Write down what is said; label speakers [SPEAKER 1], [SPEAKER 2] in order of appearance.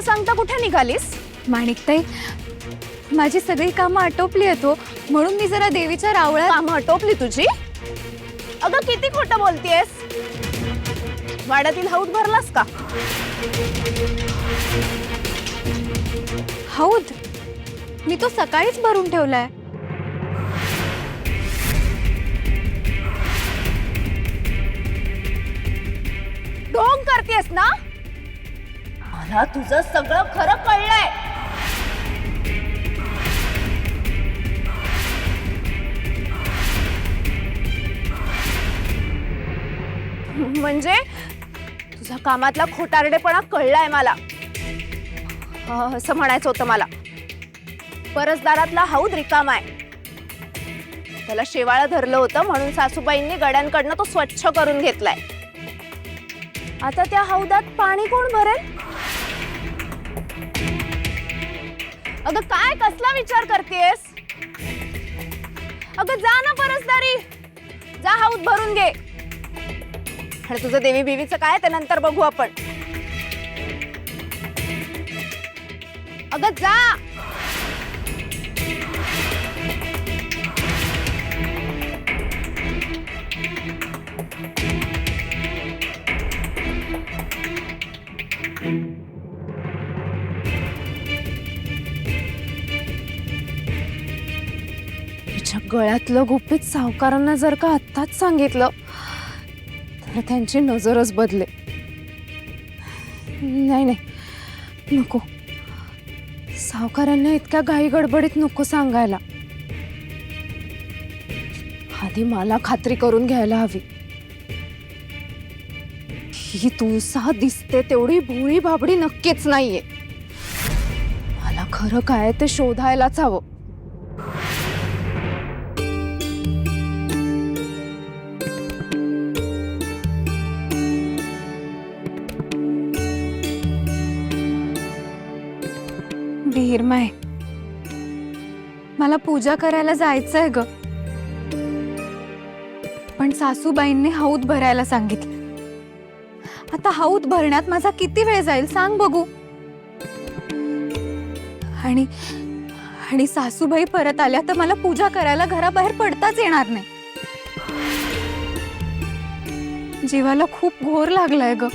[SPEAKER 1] सांगता कुठे निघालीस?
[SPEAKER 2] माणिकताई, माझी सगळी कामं आटोपली आहेत हो, म्हणून मी जरा देवीच्या रावळात.
[SPEAKER 1] कामं आटोपली तुझी? अगं किती खोटं बोलतेस? वाड्यातील हौद भरलास का?
[SPEAKER 2] हौद मी तो सकाळीच भरून ठेवलाय.
[SPEAKER 1] ढोंग करतेस ना? मला तुझं सगळं खरं कळलंय. म्हणजे तुझा कामातला खोटारडेपणा कळलाय मला. असं म्हणायचं होतं मला. परसदारातला हौद रिकामा आहे. त्याला शेवाळं धरलं होतं म्हणून सासूबाईंनी गड्यांकडनं तो स्वच्छ करून घेतलाय. आता त्या हौदात पाणी कोण भरेल? अगं काय कसला विचार करतेस? अगं जा ना परसदारी, जा हौद भरून घे. आणि तुझं देवी बिवीचं काय ते नंतर बघू आपण. अगं जा. तिच्या गळ्यातलं गुपित सावकारांना जर का आत्ताच सांगितलं तर त्यांची नजरच बदले. नाही नाही नको, सावकारांना इतक्या घाई गडबडीत नको सांगायला. आधी मला खात्री करून घ्यायला हवी. ही तुळसा दिसते तेवढी भोळी बाबडी नक्कीच नाहीये. मला खरं काय ते शोधायलाच हवं.
[SPEAKER 2] विहीरमाय, मला पूजा करायला जायचंय ग, पण सासूबाईंनी हौद भरायला सांगितलं. आता हौद भरण्यात माझा किती वेळ जाईल सांग बघू. आणि सासूबाई परत आल्या तर मला पूजा करायला घराबाहेर पडताच येणार नाही. जीवाला खूप घोर लागलाय ग.